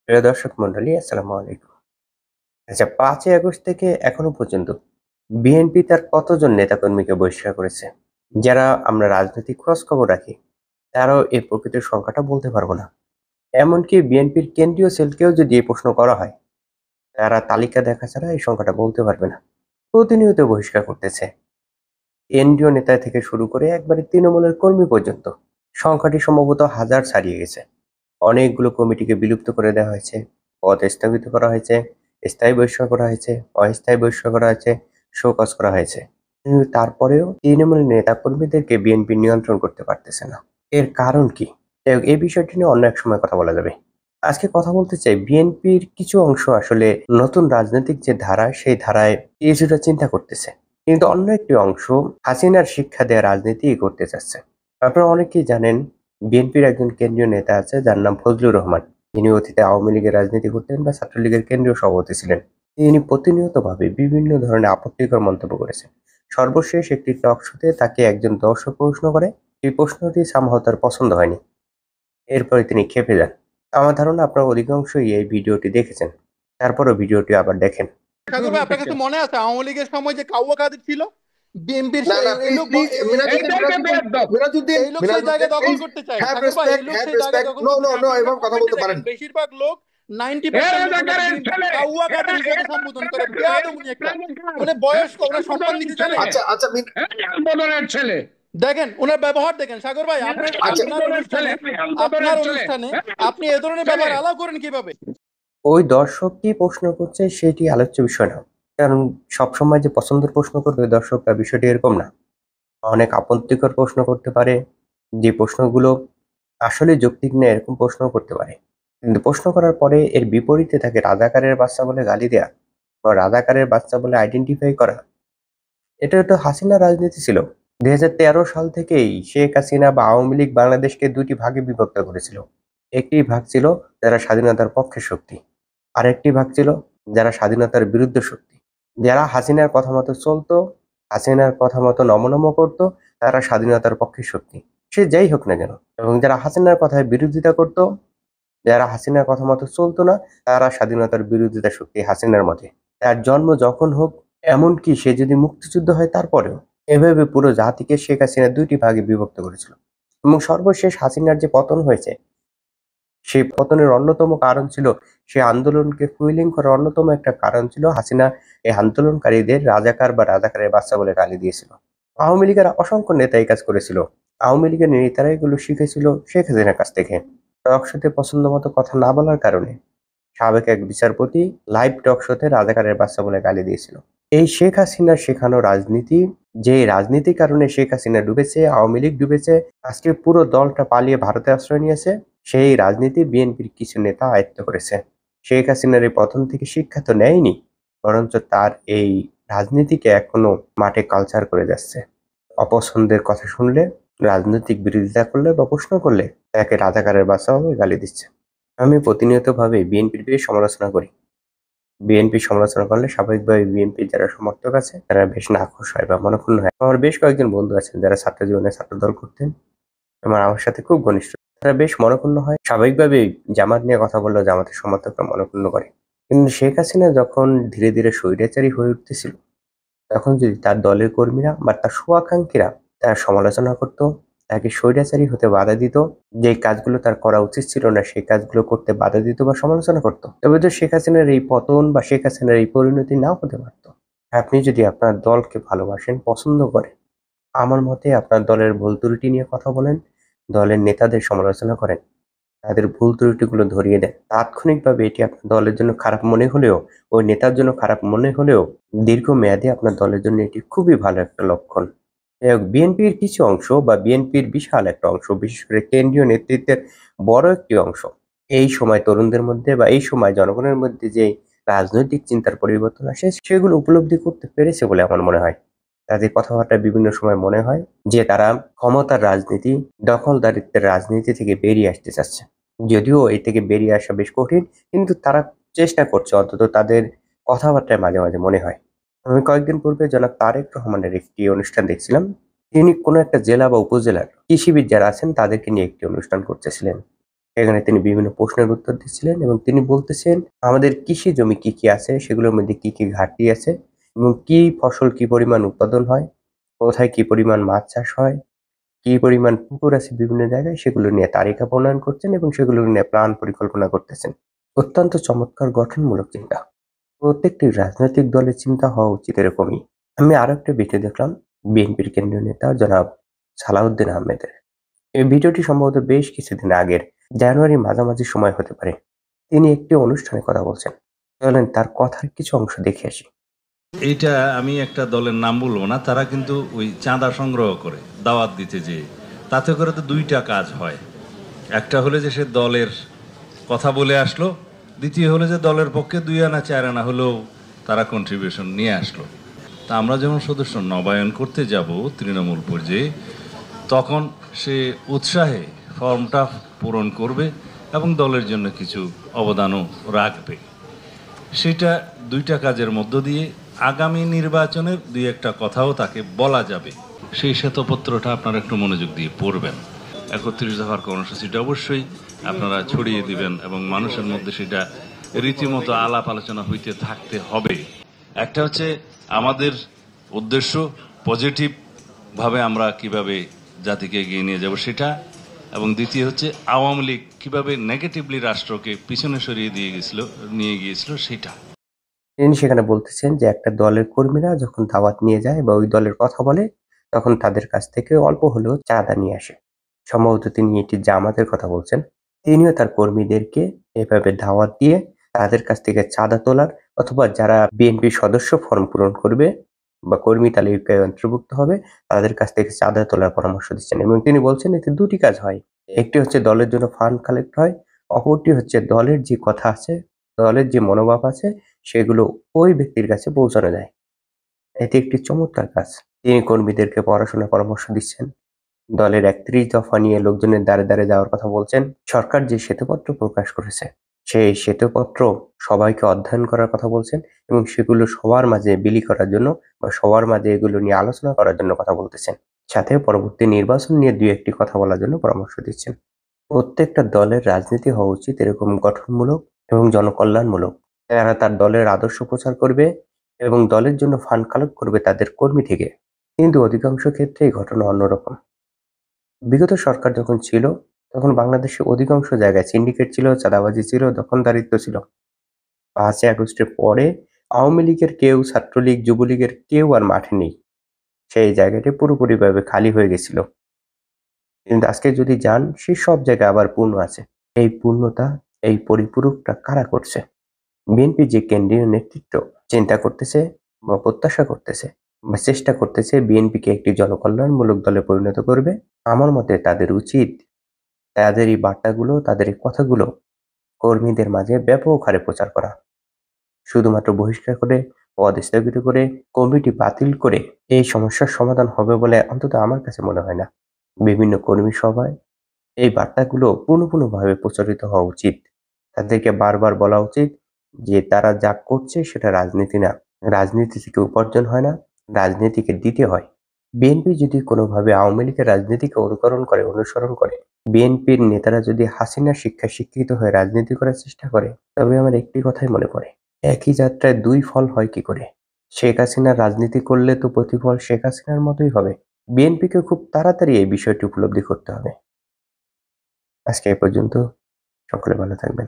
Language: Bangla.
প্রিয় দর্শক মন্ডলী, আসসালামু আলাইকুম। আচ্ছা, ৫ই আগস্ট থেকে এখনো পর্যন্ত বিএনপি তার কতজন নেতাকর্মীকে বহিষ্কার করেছে? যারা আমরা রাজনৈতিক খোঁজ খবর রাখি, তারাও এর প্রকৃত সংখ্যাটা বলতে পারবো না। এমনকি বিএনপির কেন্দ্রীয় সেলকেও যদি এই প্রশ্ন করা হয়, তারা তালিকা দেখা ছাড়া এই সংখ্যাটা বলতে পারবে না। প্রতিনিয়ত বহিষ্কার করতেছে, কেন্দ্রীয় নেতা থেকে শুরু করে একবারে তৃণমূলের কর্মী পর্যন্ত। সংখ্যাটি সম্ভবত হাজার ছাড়িয়ে গেছে। অনেকগুলো কমিটিকে বিলুপ্ত করে দেওয়া হয়েছে, পদ স্থগিত করা হয়েছে, স্থায়ী বহিষ্কার করা হয়েছে, অস্থায়ী বহিষ্কার করা হয়েছে, শোকজ করা হয়েছে। কিন্তু তারপরেও তৃণমূল নেতা কর্মীদেরকে বিএনপি নিয়ন্ত্রণ করতে পারতেছে না। এর কারণ কি? এই বিষয়টি নিয়ে অন্য এক সময় কথা বলা যাবে। আজকে কথা বলতে চাই বিএনপির কিছু অংশ আসলে নতুন রাজনৈতিক যে ধারা, সেই ধারায় কিছুটা চিন্তা করতেছে, কিন্তু অন্য একটি অংশ হাসিনার শিক্ষা দেওয়া রাজনীতি করতে চাচ্ছে। আপনারা অনেকেই জানেন বিএনপির একজন কেন্দ্রীয় নেতা আছে যার নাম ফজলুর রহমান। যিনি অতীতে আওয়ামী লীগের রাজনীতি করতেন বা ছাত্রলীগের কেন্দ্রীয় সভাপতি ছিলেন। তিনি প্রতিনিয়তভাবে বিভিন্ন ধরনের আপত্তিকর মন্তব্য করেছেন। সর্বশেষ একটি টক শোতে তাকে একজন দর্শক প্রশ্ন করে, এই প্রশ্নটি সামহাও তার পছন্দ হয়নি। এরপরে তিনি ক্ষেপে যান। আমার ধারণা আপনারা অধিকাংশই এই ভিডিওটি দেখেছেন। তারপরও ভিডিওটি আবার দেখেন। সাগর ভাই, আপনার কাছে মনে আছে আওয়ামী লীগের সময় যে কাউয়া কাদের ছিল বিএনপির? না না, এই প্লিজ লোক প্লিজ মিনাজুদ্দিন এই লোক সেই জায়গায় দখল প্লিজ করতে চায়। হ্যাভ সাগর ভাই, এই রেসপেক্ট, লোক হ্যাভ সেই জায়গায় রেসপেক্ট। দখল নো করতে নো চায়। নো, আপনি ওনার এভাবে কথা কমেন্টে বলতে পারেন দেখেন, না। বেশিরভাগ লোক 90% লোক ওনাকে কাউয়া কাদের হিসেবে সম্বোধন করে। বেয়াদব উনি একটা, মানে বয়স্ক, ওনার সম্মান দিতে জানে। আচ্ছা আচ্ছা ছেলে। দেখেন ওনার ব্যবহার দেখেন। সাগর ভাই, আপনার আচ্ছা আপনার অনুষ্ঠানে আপনার অনুষ্ঠানে আপনি এ ধরনের ব্যবহার অ্যালাউ করেন কিভাবে? ওই দর্শক কি প্রশ্ন করছে সেটি আলোচ্য বিষয় না। কারণ সবসময় যে পছন্দের প্রশ্ন করবে দর্শকরা, বিষয়টি এরকম না। অনেক আপত্তিকর প্রশ্ন করতে পারে, যে প্রশ্নগুলো আসলে যৌক্তিক না এরকম প্রশ্ন করতে পারে। কিন্তু প্রশ্ন করার পরে এর বিপরীতে তাকে রাজাকারের বাচ্চা বলে গালি দেয়া বা রাজাকারের বাচ্চা বলে আইডেন্টিফাই করা, এটা তো হাসিনা রাজনীতি ছিল। ২০১৩ সাল থেকেই শেখ হাসিনা বা আওয়ামী লীগ বাংলাদেশকে দুটি ভাগে বিভক্ত করেছিল। একটি ভাগ ছিল যারা স্বাধীনতার পক্ষে শক্তি, আরেকটি ভাগ ছিল যারা স্বাধীনতার বিরুদ্ধে শক্তি। যারা হাসিনার কথা মতো চলতো, হাসিনার কথা মতো নমনম করতো, তারা স্বাধীনতার পক্ষে শক্তি, সে যাই হোক না কেন। এবং যারা হাসিনার কথায় বিরোধিতা করতো, যারা হাসিনার কথা মতো চলতো না, তারা স্বাধীনতার বিরোধিতা শক্তি হাসিনার মতে। তার জন্ম যখন হোক, এমনকি সে যদি মুক্তিযুদ্ধ হয় তারপরেও, এভাবে পুরো জাতিকে শেখ হাসিনা দুইটি ভাগে বিভক্ত করেছিল। এবং সর্বশেষ হাসিনার যে পতন হয়েছে, সেই পতনের অন্যতম কারণ ছিল, সে আন্দোলনকে ফুয়েলিং করার অন্যতম একটা কারণ ছিল হাসিনা এই আন্দোলনকারীদের রাজাকার বা রাজাকারের বাচ্চা বলে গালি দিয়েছিল। আওয়ামী লীগের অসংখ্য নেতা এই কাজ করেছিল। আওয়ামী লীগের নেতারা এগুলো শিখেছিল শেখ হাসিনার কাছ থেকে। টক শোতে পছন্দ মতো কথা না বলার কারণে সাবেক এক বিচারপতি লাইভ টক শোতে রাজাকারের বাচ্চা বলে গালি দিয়েছিল। এই শেখ হাসিনার শেখানো রাজনীতি, যে রাজনীতির কারণে শেখ হাসিনা ডুবেছে, আওয়ামী লীগ ডুবেছে, আজকে পুরো দলটা পালিয়ে ভারতে আশ্রয় নিয়েছে, সেই রাজনীতি বিএনপির কিছু নেতা আয়ত্ত করেছে। শেখ হাসিনার এই পতন থেকে শিক্ষা তো নেয়নি, বরঞ্চ তার এই রাজনীতিকে এখনো মাঠে কালচার করে যাচ্ছে। অপছন্দের কথা শুনলে, রাজনৈতিক বিরোধিতা করলে বা প্রশ্ন করলে তাকে রাজাকারের বাচ্চা ভাবে গালি দিচ্ছে। আমি প্রতিনিয়তভাবে বিএনপির বেশ সমালোচনা করি। বিএনপি সমালোচনা করলে স্বাভাবিকভাবে বিএনপির যারা সমর্থক আছে তারা বেশ নাখোশ হয় বা মনক্ষুণ্ণ হয়। আমার বেশ কয়েকজন বন্ধু আছেন যারা ছাত্র জীবনে ছাত্রদল করতেন এবং আমার সাথে খুব ঘনিষ্ঠ, তারা বেশ মনক্ষুণ্ণ হয়। স্বাভাবিকভাবেই জামাত নিয়ে কথা বললেও জামাতের সমর্থকরা মনক্ষুণ্ণ করে। কিন্তু শেখ হাসিনা যখন ধীরে ধীরে স্বৈরাচারী হয়ে উঠতেছিল, তখন যদি তার দলের কর্মীরা বা তার শুভাকাঙ্ক্ষীরা তার সমালোচনা করত, তাকে স্বৈরাচারী হতে বাধা দিত, যে কাজগুলো তার করা উচিত ছিল না সেই কাজগুলো করতে বাধা দিত বা সমালোচনা করত, তবে তো শেখ হাসিনার এই পতন বা শেখ হাসিনার এই পরিণতি নাও হতে পারত। আপনি যদি আপনার দলকে ভালোবাসেন, পছন্দ করেন, আমার মতে আপনার দলের ভুল ত্রুটি নিয়ে কথা বলেন, দলের নেতাদের সমালোচনা করেন, তাদের ভুল ত্রুটিগুলো ধরিয়ে দেন। তাৎক্ষণিকভাবে এটি আপনার দলের জন্য খারাপ মনে হলেও, ওই নেতার জন্য খারাপ মনে হলেও, দীর্ঘমেয়াদে আপনার দলের জন্য এটি খুবই ভালো একটা লক্ষণ। বিএনপির কিছু অংশ বা বিএনপির বিশাল একটা অংশ, বিশেষ করে কেন্দ্রীয় নেতৃত্বের বড় একটি অংশ, এই সময় তরুণদের মধ্যে বা এই সময় জনগণের মধ্যে যে রাজনৈতিক চিন্তার পরিবর্তন আসে, সেগুলো উপলব্ধি করতে পেরেছে বলে আমার মনে হয়। তাদের কথাবার্তায় বিভিন্ন সময় মনে হয় যে তারা ক্ষমতার রাজনীতি, দখলদারিত্বের রাজনীতি থেকে বেরিয়ে আসতে চাচ্ছে। যদিও এই থেকে বেরিয়ে আসা বেশ কঠিন, কিন্তু তারা চেষ্টা করছে, অন্তত তাদের কথাবার্তায় মাঝে মাঝে মনে হয়। আমি কয়েকদিন পূর্বে জনাব তারেক রহমানের একটি অনুষ্ঠান দেখছিলাম। তিনি কোনো একটা জেলা বা উপজেলার কৃষিবিদ যারা আছেন তাদেরকে নিয়ে একটি অনুষ্ঠান করতেছিলেন। এখানে তিনি বিভিন্ন প্রশ্নের উত্তর দিচ্ছিলেন এবং তিনি বলতেছেন আমাদের কৃষি জমি কি কি আছে, সেগুলোর মধ্যে কি কি ঘাটতি আছে এবং কি ফসল কি পরিমাণ উৎপাদন হয়, কোথায় কি পরিমাণ মাছ চাষ হয়, কি পরিমাণ পুকুর আছে বিভিন্ন জায়গায়, সেগুলো নিয়ে তালিকা প্রণয়ন করছেন এবং সেগুলো নিয়ে প্ল্যান পরিকল্পনা করতেছেন। অত্যন্ত চমৎকার গঠনমূলক চিন্তা। প্রত্যেকটি রাজনৈতিক দলের চিন্তা হওয়া উচিত এরকমই। আমি আরো একটা ভিডিও দেখলাম বিএনপির কেন্দ্রীয় নেতা জনাব সালাউদ্দিন আহমেদের। এই ভিডিওটি সম্ভবত বেশ কিছুদিন আগের, জানুয়ারি মাঝামাঝি সময় হতে পারে। তিনি একটি অনুষ্ঠানে কথা বলছেন। চলেন তার কথার কিছু অংশ দেখে আসি। এইটা আমি একটা দলের নাম বলবো না, তারা কিন্তু ওই চাঁদা সংগ্রহ করে দাওয়াত দিতে যেয়ে তাতে করে তো দুইটা কাজ হয়। একটা হলে যে সে দলের কথা বলে আসলো, দ্বিতীয় হলে যে দলের পক্ষে 2 আনা 4 আনা হলেও তারা কন্ট্রিবিউশন নিয়ে আসলো। তা আমরা যখন সদস্য নবায়ন করতে যাব তৃণমূল পর্যায়ে, তখন সে উৎসাহে ফর্মটা পূরণ করবে এবং দলের জন্য কিছু অবদানও রাখবে। সেটা দুইটা কাজের মধ্য দিয়ে আগামী নির্বাচনের 2-1টা কথাও তাকে বলা যাবে। সেই শ্বেতপত্রটা আপনারা একটু মনোযোগ দিয়ে পড়বেন। 31 দফার কর্মসূচিটা অবশ্যই আপনারা ছড়িয়ে দিবেন এবং মানুষের মধ্যে সেটা রীতিমতো আলাপ আলোচনা হইতে থাকতে হবে। একটা হচ্ছে আমাদের উদ্দেশ্য পজিটিভ ভাবে আমরা কিভাবে জাতিকে এগিয়ে নিয়ে যাব সেটা, এবং দ্বিতীয় হচ্ছে আওয়ামী লীগ কিভাবে নেগেটিভলি রাষ্ট্রকে পিছনে সরিয়ে নিয়ে গিয়েছিল সেটা। তিনি সেখানে বলতেছেন যে একটা দলের কর্মীরা যখন দাওয়াত নিয়ে যায় বা ওই দলের কথা বলে, তখন তাদের কাছ থেকে অল্প হলেও চাঁদা নিয়ে আসে। সম্ভবত তিনি এটি জামাতের কথা বলছেন। তিনিও তার কর্মীদেরকে এভাবে দাওয়াত দিয়ে তাদের কাছ থেকে চাঁদা তোলার, অথবা যারা বিএনপি সদস্য ফর্ম পূরণ করবে বা কর্মী তালিকায় অন্তর্ভুক্ত হবে, তাদের কাছ থেকে চাঁদা তোলার পরামর্শ দিচ্ছেন। এবং তিনি বলছেন এতে দুটি কাজ হয়। একটি হচ্ছে দলের জন্য ফান্ড কালেক্ট হয়, অপরটি হচ্ছে দলের যে কথা আছে, দলের যে মনোভাব আছে, সেগুলো ওই ব্যক্তির কাছে পৌঁছানো যায়। এটি একটি চমৎকার কাজ। তিনি কর্মীদেরকে পড়াশোনার পরামর্শ দিচ্ছেন। দলের 31 দফা নিয়ে লোকজনের দ্বারে দ্বারে যাওয়ার কথা বলছেন। সরকার যে শ্বেতপত্র প্রকাশ করেছে, সেই শ্বেতপত্র সবাইকে অধ্যয়ন করার কথা বলছেন এবং সেগুলো সবার মাঝে বিলি করার জন্য বা সবার মাঝে এগুলো নিয়ে আলোচনা করার জন্য কথা বলতেছেন। সাথে পরবর্তী নির্বাচন নিয়ে 2-1টি কথা বলার জন্য পরামর্শ দিচ্ছেন। প্রত্যেকটা দলের রাজনীতি হওয়া উচিত এরকম গঠনমূলক এবং জনকল্যাণমূলক। তারা তার দলের আদর্শ প্রচার করবে এবং দলের জন্য ফান্ড কালেক্ট করবে তাদের কর্মী থেকে। কিন্তু অধিকাংশ ক্ষেত্রে এই ঘটনা অন্যরকম। বিগত সরকার যখন ছিল, তখন বাংলাদেশে অধিকাংশ জায়গায় সিন্ডিকেট ছিল, চাঁদাবাজি ছিল, দখলদারিত্ব ছিল। 5ই আগস্টের পরে আওয়ামী লীগের কেউ, ছাত্রলীগ, যুবলীগের কেউ আর মাঠে নেই। সেই জায়গাটি পুরোপুরিভাবে খালি হয়ে গেছিল। কিন্তু আজকে যদি যান, সেই সব জায়গায় আবার পূর্ণ আছে। এই পূর্ণতা, এই পরিপূরকটা কারা করছে? বিএনপি যে কেন্দ্রীয় নেতৃত্ব চিন্তা করতেছে বা প্রত্যাশা করতেছে বা চেষ্টা করতেছে বিএনপিকে একটি জনকল্যাণমূলক দলে পরিণত করবে। আমার মতে তাদের উচিত তাদের এই বার্তাগুলো, তাদের এই কথাগুলো কর্মীদের মাঝে ব্যাপক হারে প্রচার করা। শুধুমাত্র বহিষ্কার করে, পদ স্থগিত করে, কমিটি বাতিল করে এই সমস্যার সমাধান হবে বলে অন্তত আমার কাছে মনে হয় না। বিভিন্ন কর্মী সভায় এই বার্তাগুলো পুনঃপুনভাবে প্রচারিত হওয়া উচিত। তাদেরকে বারবার বলা উচিত যে তারা যা করছে সেটা রাজনীতি না। রাজনীতি থেকে উপার্জন হয় না, রাজনীতিকে দিতে হয়। বিএনপি যদি কোনোভাবে আওয়ামী লীগের রাজনীতিকে অনুসরণ করে, বিএনপির নেতারা যদি হাসিনার শিক্ষায় শিক্ষিত হয়ে রাজনীতি করার চেষ্টা করে, তবে আমার একটি কথাই মনে পড়ে, একই যাত্রায় 2 ফল হয় কি করে? শেখ হাসিনার রাজনীতি করলে তো প্রতিফল শেখ হাসিনার মতোই হবে। বিএনপিকে খুব তাড়াতাড়ি এই বিষয়টি উপলব্ধি করতে হবে। আজকে এ পর্যন্ত। সকলে ভালো থাকবেন।